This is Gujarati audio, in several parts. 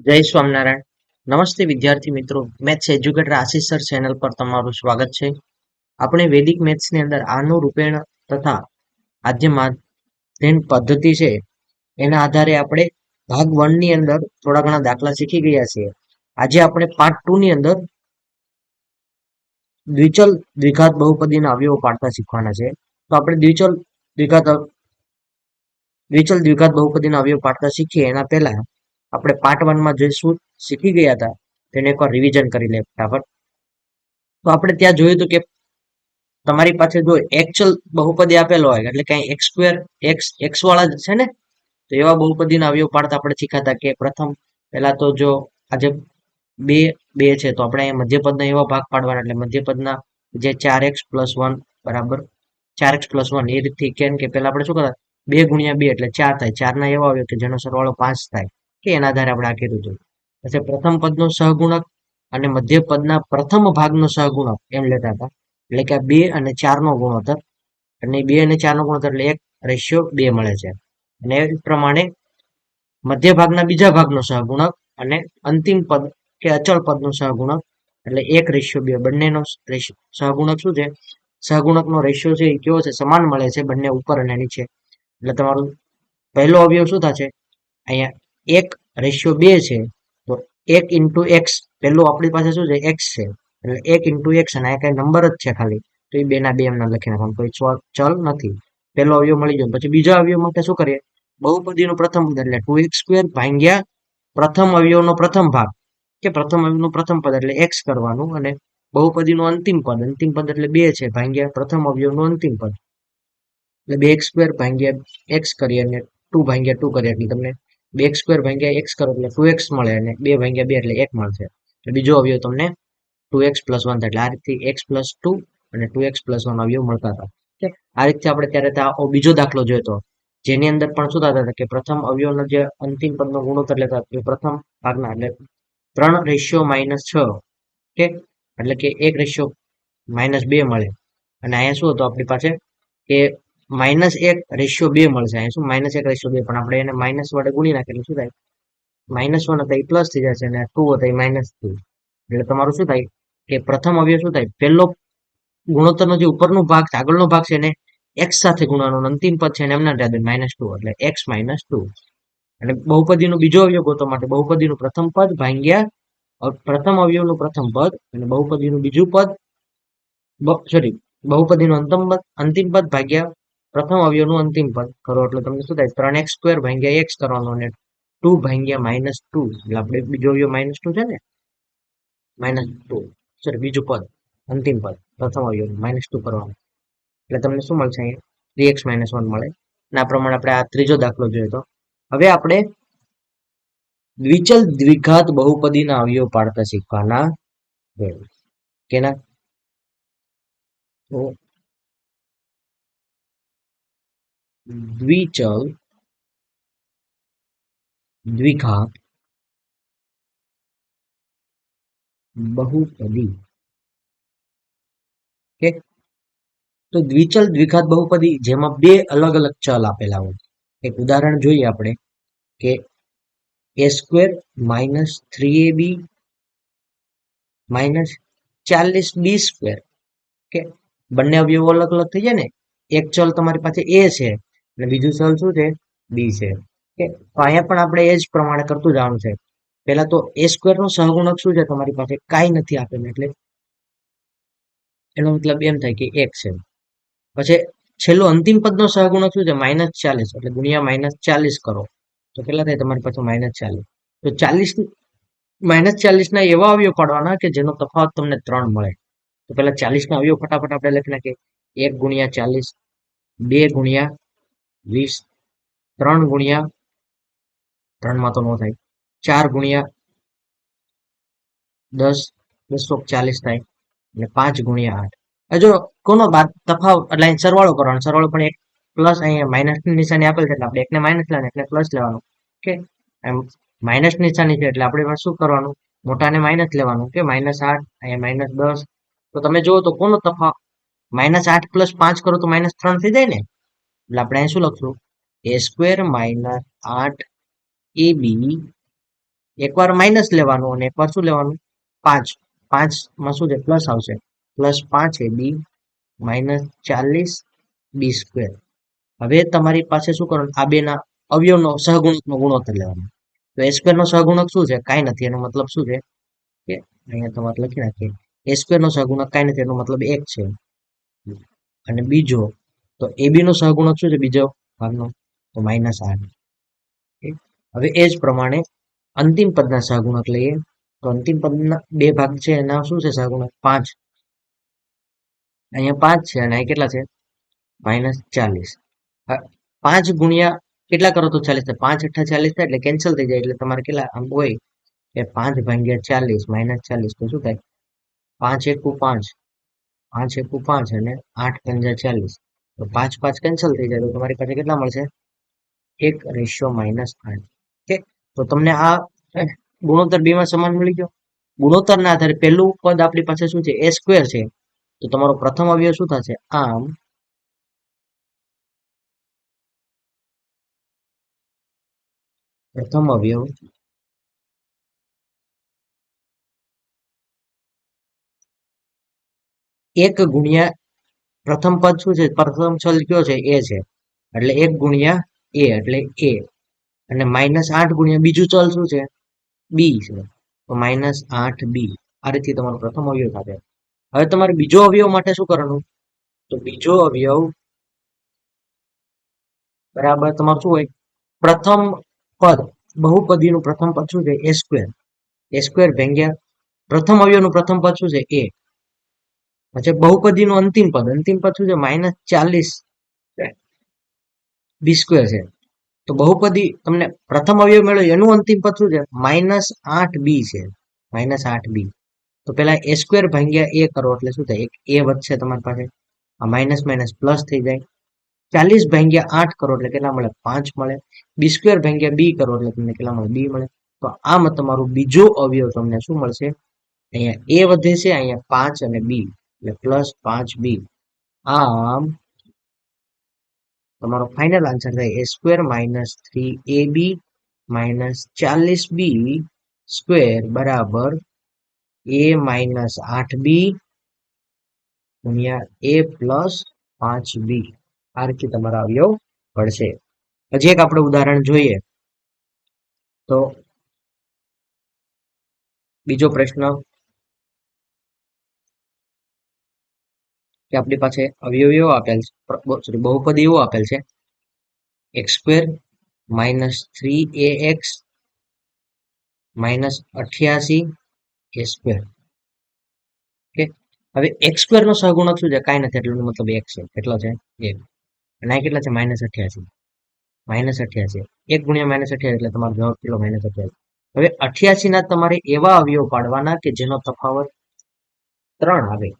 જય સ્વામિનારાયણ. નમસ્તે વિદ્યાર્થી મિત્રો, મેથ્સ એજ્યુકેટર આશીષ સર ચેનલ પર તમારું સ્વાગત છે. આપણે વેદિક મેથ્સની અંદર આનું રૂપેણ તથા આદ્ય માધ્યમ પદ્ધતિ છે એના આધારે આપણે ભાગ 1 ની અંદર થોડા ઘણા દાખલા શીખી ગયા છીએ. આજે આપણે પાર્ટ 2 ની અંદર દ્વિચલ દ્વિઘાત બહુપદીના અવયવો પાડતા શીખવાના છે. તો આપણે દ્વિઘાત બહુપદીના અવયવ પાડતા શીખીએ એના પહેલા આપણે પાર્ટ 1 માં જે શું શીખી ગયા હતા તેને એકવાર રિવિઝન કરી લે ફટાફટ. તો આપણે ત્યાં જોયું હતું કે તમારી પાસે જો એકચલ બહુપદી આપેલો હોય એટલે કે એક્સ સ્ક્વેર એક્સ વાળા જ છે ને, તો એવા બહુપદીના અવયવ પાડતા આપણે શીખાતા કે પ્રથમ પહેલા તો જો આજે બે બે છે તો આપણે અહીંયા મધ્યપદના એવા ભાગ પાડવાના એટલે મધ્યપદના જે 4x+1 બરાબર 4x+1 એ રીતથી કેમ કે પહેલા આપણે શું કરતા 2 ગુણ્યા 2 એટલે 4 થાય. 4 ના એવા અવયવ કે જેનો સરવાળો 5 થાય કે એના આધારે આપણે આ કીધું હતું. પછી પ્રથમ પદનો સહગુણક અને મધ્ય પદના પ્રથમ ભાગનો સહગુણક એમ લેતા હતા. એટલે કે 2 અને 4 નો ગુણોત્તર અને 2 અને 4 નો ગુણોત્તર એટલે 1:2 મળે છે. અને એ પ્રમાણે મધ્ય ભાગના બીજા ભાગનો સહગુણક અને અંતિમ પદ કે અચળ પદનો સહગુણક એટલે 1:2 બંનેનો સહગુણક શું છે? સહગુણકનો રેશિયો છે એ કેવો છે? સમાન મળે છે બંને ઉપર અને નીચે. એટલે તમારું પહેલો અવયવ શું થશે? અહીંયા 1:2 છે તો 1 into x પહેલું આપણી પાસે શું છે? x છે એટલે 1 into x અને આ કઈ નંબર જ છે ખાલી, તો એ 2 ના 2 એમના લખી નાખવાનું, કોઈ ચલ નથી. પહેલો અવયવ મળી ગયો. પછી બીજા અવયવ માટે શું કરીએ? બહુપદીનું પ્રથમ પદ એટલે 2x² ભાગ્યા પ્રથમ અવયવનો પ્રથમ ભાગ કે પ્રથમ અવયવનું પ્રથમ પદ એટલે x કરવાનું અને બહુપદીનું અંતિમ પદ એટલે 2 છે ભાગ્યા પ્રથમ અવયવનું અંતિમ પદ એટલે 2x² ભાગ્યા x કરીએ અને 2 ભાગ્યા 2 કરીએ એટલે તમને 2x² ભાગ્યા x કરો એટલે 2x મળે અને 2 ભાગ્યા 2 એટલે 1 મળશે. એટલે બીજો અવયવ તમને 2x+1 થાય. એટલે આ રીતથી x+2 અને 2x+1 અવયવ મળતા હતા. આ રીતથી આપણે ત્યારે બીજો દાખલો જોયો હતો જેની અંદર પણ શું થતા હતા કે પ્રથમ અવયવનો જે અંતિમ પદનો ગુણોત્તર લેતા એ પ્રથમ ભાગના એટલે 3:6 કે એટલે કે 1:-2 મળે. અને અહીંયા શું હતું આપણી પાસે કે -1:2 મળશે. અહીંયા શું -1:2 પણ આપણે એને માઇનસ વડે ગુણી નાખીએ એટલે શું થાય? -1 હતા એ પ્લસ થઈ જશે અને 2 હતા એ -2. એટલે તમારું શું થાય કે પ્રથમ અવયવ શું થાય? પહેલો ગુણોત્તરનો જે ઉપરનો ભાગ છે આગળનો ભાગ છે એને x સાથે ગુણવાનો, અંતિમ પદ છે એને એમના જ -2 એટલે x -2. અને બહુપદીનો બીજો અવયવ ગોતવા માટે બહુપદીનું પ્રથમ પદ ભાગ્યા પ્રથમ અવયવનું પ્રથમ પદ અને બહુપદીનું બીજું પદ બહુપદીનું અંતિમ પદ ભાગ્યા પ્રથમ અવયવનું અંતિમ પદ કરો એટલે તમને શું થાય? 3x² ભાગ્યા x કરવાનો અને 2 ભાગ્યા -2 એટલે આપણે બીજો અવયવ -2 છે ને, -2 બીજું પદ અંતિમ પદ પ્રથમ અવયવ -2 કરવાનું એટલે તમને શું મળશે? અહીંયા 3x-1 મળે. અને આ પ્રમાણે આપણે આ ત્રીજો દાખલો જોયો હતો. હવે આપણે દ્વિચલ દ્વિઘાત બહુપદીના અવયવ પાડતા શીખવાના છે. કેના? તો દ્વિચલ દ્વિઘાત બહુપદી કે તો દ્વિચલ દ્વિઘાત બહુપદી જેમાં બે અલગ અલગ ચલ આપેલા હોય. એક ઉદાહરણ જોઈએ આપણે કે a² - 3ab - 40b². કે બંને અવયવો અલગ અલગ થઈ જાય ને. એક ચલ તમારી પાસે a છે અને બીજું ચલ શું છે? b છે. કે તો અહીંયા પણ આપણે એ જ પ્રમાણે કરતું જવાનું છે. પહેલા તો a² નો સહગુણક શું છે તમારી પાસે? કાંઈ નથી આપેલું એટલે એનો મતલબ એમ થાય કે 1 છે. પછી છેલ્લો અંતિમ પદનો સહગુણક શું છે? -40 એટલે ગુણ્યા -40 કરો તો કેટલા થાય તમારી પાસે? -40. તો 40 ના એવા અવયવ પાડવાના કે જેનો તફાવત તમને 3 મળે. તો પેલા 40 ના અવયવ ફટાફટ આપણે લખી નાખીએ. 1 ગુણ્યા 40, 2 ગુણ્યા 20, 3 ગુણ્યા 3 માં તો ન થાય, 4 ગુણ્યા 10, 240 થાય અને 5 ગુણ્યા 8. જો કોનો તફાવત એટલે સરવાળો કરવાનો, સરવાળો પણ એક પ્લસ અહીંયા માઇનસ ની નિશાની આપેલ છે એટલે આપણે એકને માઇનસ લેવાનું એટલે પ્લસ લેવાનું. કે માઇનસ નિશાની છે એટલે આપણે શું કરવાનું? મોટાને માઇનસ લેવાનું કે -8 અહીંયા -10. તો તમે જુઓ તો કોનો તફાવત? -8 + 5 કરો તો -3 થઈ જાય ને. એટલે આપણે અહીં શું લખશું? a² - 8 એ બી એકવાર માઇનસ લેવાનું અને એકવાર શું લેવાનું 5 5 શું છે પ્લસ આવશે +5 AB -40 B સ્ક્વેર. હવે તમારી પાસે શું કરવાનું આ બેના અવયવનો સહગુણકનો ગુણોત્તર લેવાનો. તો a સ્ક્વેર નો સહગુણક શું છે કાંઈ નથી એનો મતલબ શું છે કે અહીંયા તમારે લખી નાખીએ a સ્ક્વેર નો સહગુણક કાંઈ નથી એનો મતલબ 1 છે. અને બીજો તો AB નો સહગુણક શું છે બીજો ભાગનો તો -8. હવે એ જ પ્રમાણે અંતિમ પદના સહગુણક લઈએ તો અંતિમ પદના બે ભાગ છે એના શું છે સહગુણક 5. અહીંયા 5 છે અને અહીં કેટલા છે -40. 5 ગુણ્યા કેટલા કરો તો 40 થાય 5 × 8 40 થાય એટલે કેન્સલ થઈ જાય એટલે તમારે કેટલા આમ હોય કે 5 ભાગ્યા 40 -40 તો શું થાય 5 એકુ 5 5 એકુ 5 અને 8 પંજા 40 તો 5 5 કેન્સલ થઈ જાય તો તમારી પાસે કેટલા મળશે 1:8. ઓકે તો તમને આ ગુણોત્તર બે માં સમાન મળી ગયો. ગુણોત્તરના આધારે પહેલું પદ આપણી પાસે શું છે a સ્ક્વેર છે તો તમારો પ્રથમ અવયવ શું થશે આમ પ્રથમ અવયવ એક ગુણ્યા પ્રથમ પદ શું છે પ્રથમ ચલ કયો છે a છે એટલે 1 ગુણ્યા a એટલે a અને -8 ગુણ્યા બીજું ચલ શું છે b છે તો -8b. આ રીતે તમારો પ્રથમ અવયવ થશે. હવે તમારે બીજો અવયવ માટે શું કરવાનું તો બીજો અવયવ બરાબર તમારું શું હોય પ્રથમ પદ બહુપદીનું પ્રથમ પદ શું છે a સ્ક્વેર ભાગ્યા પ્રથમ અવયવનું પ્રથમ પદ શું છે a પછી બહુપદીનું અંતિમ પદ શું છે -40 b સ્ક્વેર છે. તો બહુપદી તમને પ્રથમ અવયવ મળ્યો એનું અંતિમ પદ શું છે -8b છે -8b. તો પેલા a સ્ક્વેર ભાગ્યા a કરો એટલે શું થાય એક a વધશે તમારી પાસે આ માઇનસ માઇનસ પ્લસ થઈ જાય 40 ભાગ્યા 8 કરો એટલે કેટલા મળે 5 મળે. b સ્ક્વેર ભાગ્યા b કરો એટલે તમને કેટલા મળે b મળે. તો આમ તમારું બીજો અવયવ તમને શું મળશે અહીંયા a વધે છે અહીંયા 5 અને b એટલે +5b. આમ તમારો ફાઇનલ આન્સર થાય a square -3ab -40b square બરાબર a -8b ગુણ્યા a +5b. આ રીતે તમારા અવયવ પડશે. હજી એક આપણે ઉદાહરણ જોઈએ તો બીજો પ્રશ્ન કે આપણી પાસે અવયવ એવો આપેલ છે બહુપદી એવો આપેલ છે x² -3ax -88 a². ઓકે હવે x² નો સહગુણક શું છે કાંઈ નથી એટલે મતલબ 1 છે કેટલો છે 1 અને આ કેટલા છે -88 1 ગુણ્યા -88 એટલે તમારો જવાબ કેટલો -88. હવે 88 ના તમારે એવા અવયવ પાડવાના કે જેનો તફાવત 3 આવે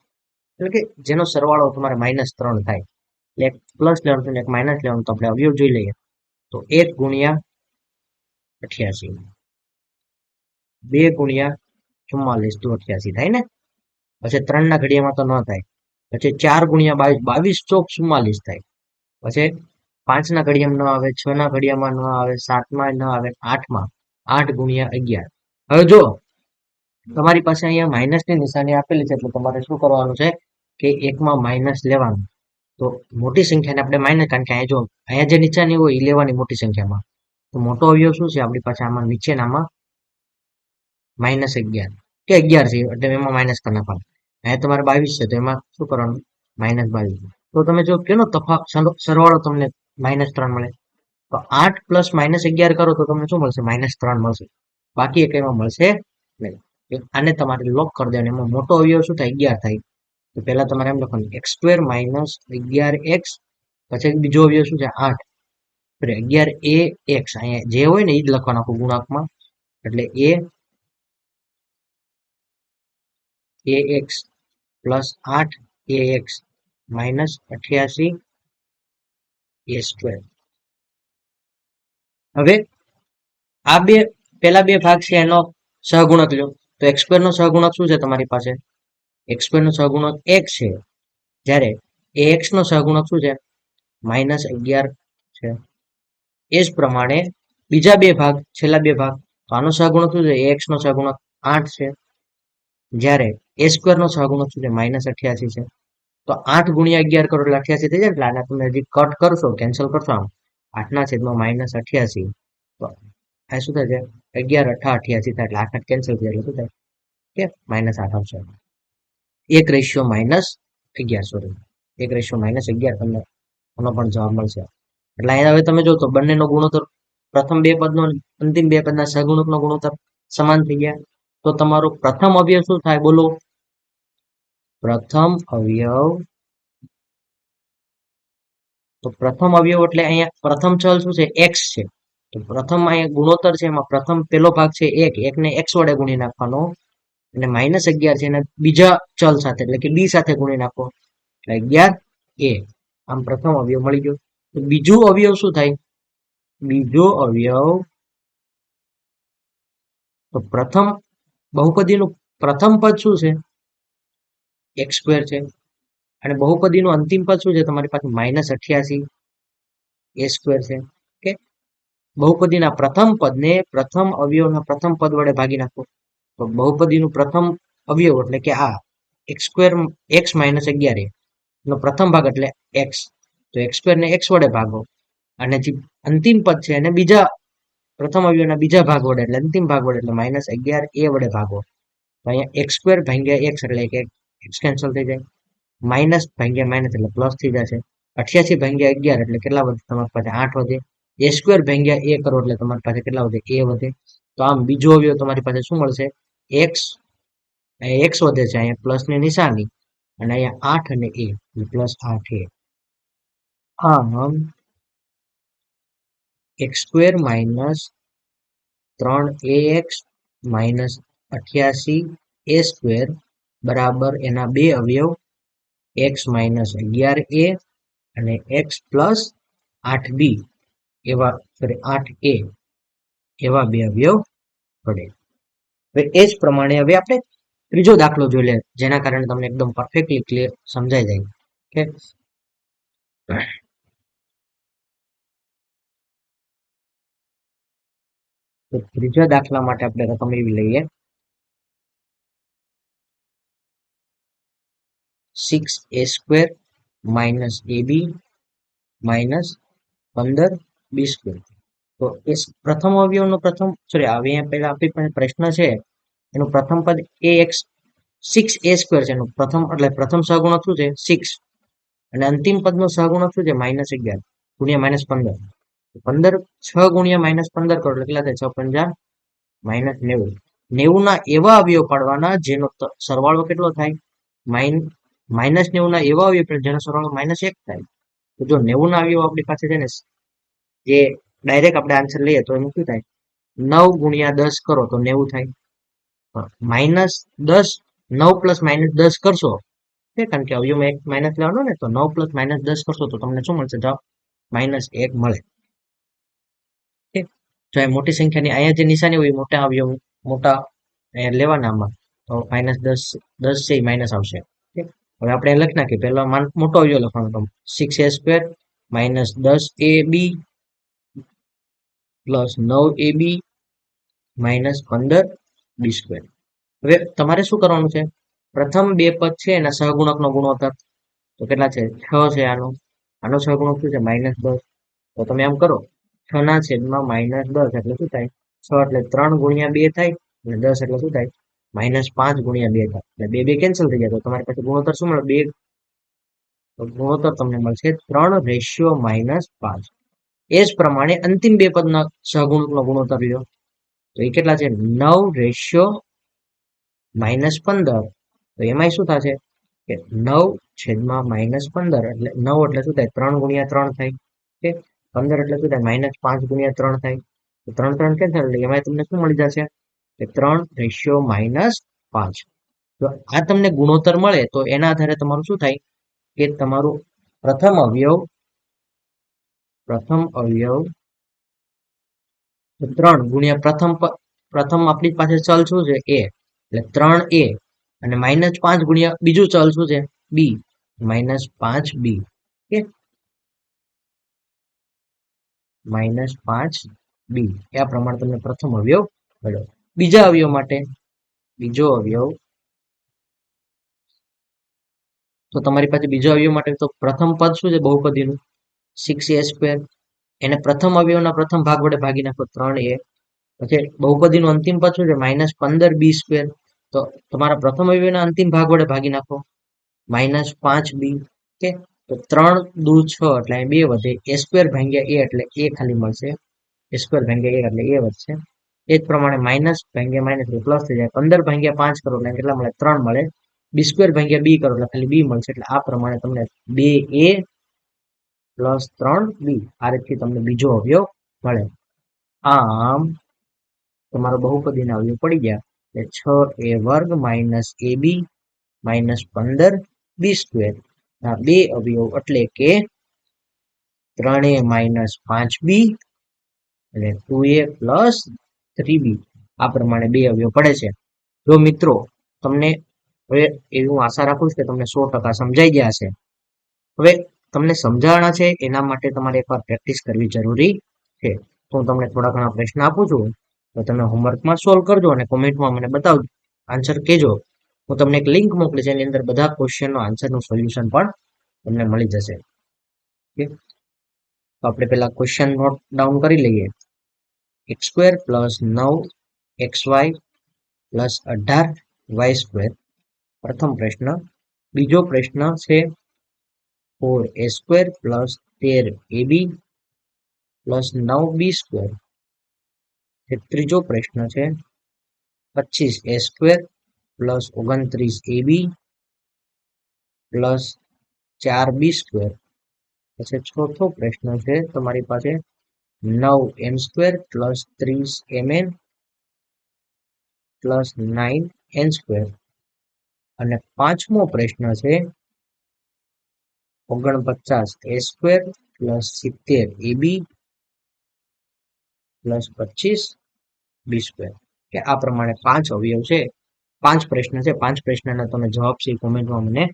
એટલે કે જેનો સરવાળો તમારે -3 થાય એટલે એક પ્લસ લેવાનું એક માઇનસ લેવાનું. તો આપણે અવયવ જોઈ લઈએ તો 1 ગુણ્યા 88 2 ગુણ્યા 44 તો 88 થાય ને. પછી 3 ના ઘડિયામાં તો ન થાય. પછી 4 ગુણ્યા 22 22 ચોક 44 થાય. પછી 5 ના ઘડિયામાં ન આવે 6 ના ઘડિયામાં ન આવે 7 માં ન આવે 8 માં 8 ગુણ્યા 11. હવે જો તમારી પાસે અહીંયા માઇનસની નિશાની આપેલી છે એટલે તમારે શું કરવાનું છે કે એકમાં માઇનસ લેવાનું. તો મોટી સંખ્યાને આપણે માઇનસ કારણ કે અહીંયા જો અહીંયા જે નિશાની હોય એ લેવાની મોટી સંખ્યામાં. તો મોટો અવયવ શું છે આપણી પાસે આમાં નીચેનામાં -11 કે 11 છે એટલે એમાં માઇનસ કરી નાખવાનું. અહીંયા તમારે 22 છે તો એમાં શું કરવાનું -22. તો તમે જો કેનો તફાવત સરવાળો તમને -3 મળે તો 8 + -11 કરો તો તમને શું મળશે -3 મળશે. બાકી એક એમાં મળશે નહીં. આને તમારે લોક કરી દેવાનું. એમાં મોટો અવયવ શું થાય 11 થાય. તો પહેલા તમારે એમ લખવાનું x² -11x પછી બીજો અવયવ શું છે 8 11ax અહીંયા જે હોય ને એ જ લખવાનું આખું ગુણાંકમાં એટલે ax +8ax -88 a². હવે આ બે પેલા બે ભાગ છે એનો સહગુણક લો તો x² નો સહગુણક શું છે તમારી પાસે x² નો સહગુણક 1 છે જ્યારે ax નો સહગુણક શું છે -11 છે. એ જ પ્રમાણે બીજા બે ભાગ, છેલ્લા બે ભાગ, તો આનો સહગુણક શું છે? એક્સ નો સહગુણક 8 છે, જ્યારે એ સ્ક્વેર નો સહગુણક શું છે? -88 છે. તો 8 ગુણ્યા 11 કરો એટલે 88 થઈ જાય. એટલે આના તમે હજી કટ કરશો, કેન્સલ કરશો, આમ 8 ના છેદમાં -88, તો આ શું થાય છે? 11 8 88 થાય, એટલે 8 8 કેન્સલ થઈ જાય, એટલે શું થાય કે -8 આવશે. 1:-11, સોરી, 1:-11 તમને આનો પણ જવાબ મળશે. એટલે અહીંયા હવે તમે જો તો બંનેનો ગુણોત્તર, પ્રથમ બે પદનો અંતિમ બે પદના સહગુણકનો ગુણોત્તર સમાન થઈ ગયા. તો તમારો પ્રથમ અવયવ શું થાય? બોલો. પ્રથમ અવયવ, તો પ્રથમ અવયવ એટલે અહીંયા પ્રથમ ચલ શું છે? એક્સ છે. તો પ્રથમ અહીંયા ગુણોત્તર છે, એમાં પ્રથમ પેલો ભાગ છે 1 ને x વડે ગુણી નાખવાનો, અને -11 છે એને બીજા ચલ સાથે એટલે કે બી સાથે ગુણી નાખો, એટલે 11a. આમ પ્રથમ અવયવ મળી ગયો. તો બીજું અવયવ શું થાય? બીજો અવયવ, તો પ્રથમ બહુપદીનું પ્રથમ પદ શું છે? x² છે, અને બહુપદીનું અંતિમ પદ શું છે? તમારી પાસે -88 a² છે. ઓકે, બહુપદીના પ્રથમ પદને પ્રથમ અવયવના પ્રથમ પદ વડે ભાગી નાખો. તો બહુપદીનું પ્રથમ અવયવ એટલે કે આ x² x - 11 નો પ્રથમ ભાગ એટલે x, તો x² ને x વડે ભાગો, અને જે અંતિમ પદ છે એને બીજા પ્રથમ અવયવના બીજા ભાગ વડે એટલે અંતિમ ભાગ વડે એટલે -11a વડે ભાગો. તો અહીંયા x² ભાગ્યા x એટલે કે x કેન્સલ થઈ જાય, માઇનસ ભાગ્યા માઇનસ એટલે પ્લસ થઈ જશે. 88 ભાગ્યા 11 એટલે કેટલા વધે? તમારી પાસે 8 વધે. a² ભાગ્યા a કરો એટલે તમારી પાસે કેટલા વધે? a વધે. તો આમ બીજો અવયવ તમારી પાસે શું મળશે? x, x વધે છે, અહીંયા પ્લસ ની નિશાની, અને અહીંયા 8 અને a એટલે +8a. આમ x² - 3ax - 88a² બરાબર એના બે અવયવ x - 11a અને x + 8b એવા, સોરી 8a એવા બે અવયવ પડે. હવે એ જ પ્રમાણે હવે આપણે ત્રીજો દાખલો જોઈ લે, જેના કારણે તમને એકદમ પરફેક્ટલી ક્લિયર સમજાઈ જાય. ઓકે, તો ત્રીજા દાખલા માટે આપણે રકમ એવી લઈએ 6a² - ab - 15b². તો એ પ્રથમ અવયવનો પ્રથમ, સોરી, અહીંયા પહેલા આપણી પાસે પ્રશ્ન છે, એનું પ્રથમ પદ ax 6a² છે, એનું પ્રથમ એટલે પ્રથમ સહગુણક શું છે? 6, અને અંતિમ પદનો સહગુણક શું છે? -11 ગુણ્યા -15. 15 6 ગુણ્યા -15 કરો એટલે કેટલા થાય? 6 પંજા -90. 90 ના એવા અવયવ પાડવાના જેનો સરવાળો કેટલો થાય? -90 ના એવા અવયવ જેનો સરવાળો -1 થાય. તો જો 90 ના અવયવ આપણી પાસે છે ને, જે ડાયરેક્ટ આપણે આન્સર લઈએ તો એનું શું થાય? 9 ગુણ્યા 10 કરો તો 90 થાય. -10, 9 + -10 કરશો, કારણ કે અવયવમાં એક માઇનસ લેવાનો ને, તો 9 + -10 કરશો તો તમને શું મળશે? જવાબ -1 મળે. જો એ મોટી સંખ્યાની અહીંયા જે નિશાની હોય મોટા અવયવ મોટા લેવાના, આમાં તો -10 છે એ માઇનસ આવશે. હવે આપણે લખી નાખીએ, પહેલા મોટો અવયવ લખવાનો, તો 6a² - 10ab + 9ab - 15b². હવે તમારે શું કરવાનું છે? પ્રથમ બે પદ છે એના સહગુણકનો ગુણોત્તર, તો કેટલા છે? 6 છે. આનો સહગુણક શું છે? -10. તો તમે આમ કરો, 6 ના છેદમાં -10 એટલે શું થાય? 6 એટલે 3 ગુણ્યા 2 થાય, અને 10 એટલે શું થાય? -5 ગુણ્યા 2 થાય, એટલે 2 2 કેન્સલ થઈ જાય. તો તમારી પાસે ગુણોત્તર શું મળે? 2. તો ગુણોત્તર તમને મળશે 3:-5. એ જ પ્રમાણે અંતિમ બે પદના સહગુણકનો ગુણોત્તર લ્યો, તો એ કેટલા છે? 9:-15. તો એમાં શું થશે કે 9/-15, એટલે 9 એટલે શું થાય? 3 ગુણ્યા 3 થાય. ઓકે, 15 એટલે શું થાય? -5 ગુણ્યા 3 થાય. તો 3 3 કેન્સલ, એટલે એમાં તમને શું મળી જશે? કે 3:-5. જો આ તમને ગુણોત્તર મળે તો એના આધારે તમારું શું થાય કે તમારું પ્રથમ અવયવ 3 ગુણ્યા પ્રથમ આપણી પાસે ચલ શું છે? a, એટલે 3a, અને -5 ગુણ્યા બીજું ચલ શું છે? b, -5b. Okay, -5b. બી એ આ પ્રમાણે તમને પ્રથમ અવયવ મળ્યો. બીજા અવયવ માટે બીજો અવયવ તો તમારી પાસે બીજો અવયવ માટે તો પ્રથમ પદ શું છે બહુપદીનું 6a². એને પ્રથમ અવયવના પ્રથમ ભાગ વડે ભાગી નાખો 3a. પછી બહુપદીનું અંતિમ પદ શું છે -15b². તો તમારા પ્રથમ અવયવના અંતિમ ભાગ વડે ભાગી નાખો -5b. કે તો 3 દુ 6 એટલે 2 વધે. a² ભાગ્યા a એટલે a ખાલી મળશે. a² ભાગ્યા a એટલે a વધશે. એ જ પ્રમાણે માઇનસ ભાગ્યા માઇનસ એટલે પ્લસ થઈ જાય. 15 ભાગ્યા 5 કરો એટલે કેટલા મળે 3 મળે. b² ભાગ્યા b કરો એટલે ખાલી b મળશે. એટલે આ પ્રમાણે તમને 2a પ્લસ 3b આ રીતથી તમને બીજો અવયવ મળે. આમ તમારો બહુપદીના અવયવ પડી ગયા એટલે 6a² minus ab minus 15b². આ બે અવયવ એટલે કે 3a માઇનસ 5b અને 2a પ્લસ 3b આ પ્રમાણે બે અવયવ પડે છે. જો મિત્રો તમને હવે એવું આશા રાખું છું કે તમને 100% સમજાઈ ગયા હશે. હવે તમને સમજાણા છે એના માટે તમારે એકવાર પ્રેક્ટિસ કરવી જરૂરી છે. તો હું તમને થોડા ઘણા પ્રશ્ન આપું છું તો તમે હોમવર્કમાં સોલ્વ કરજો અને કોમેન્ટમાં મને બતાવજો, આન્સર કહેજો. હું તમને એક લિંક મોકલીશ એની અંદર બધા ક્વેશ્ચનનો આન્સરનું સોલ્યુશન પણ તમને મળી જશે. તો આપણે પહેલા ક્વેશ્ચન નોટ ડાઉન કરી લઈએ. x² plus 9xy plus 18y². પ્રથમ પ્રશ્ન. બીજો પ્રશ્ન છે 4a² plus 13ab plus 9b². ત્રીજો પ્રશ્ન છે 25a² plus 29ab plus 4b². પછી ચોથો પ્રશ્ન છે તમારી પાસે 9m² plus 30mn plus 9n². અને પાંચમો પ્રશ્ન છે 49a² plus 70ab plus 25b². કે આ પ્રમાણે 5 અવયવ છે, 5 પ્રશ્ન છે. 5 પ્રશ્નના તમે જવાબ છે કોમેન્ટમાં મને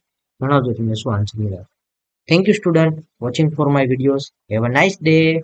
જણાવજો તમને શું આન્સર મળ્યો. Thank you student watching for my videos. Have a nice day.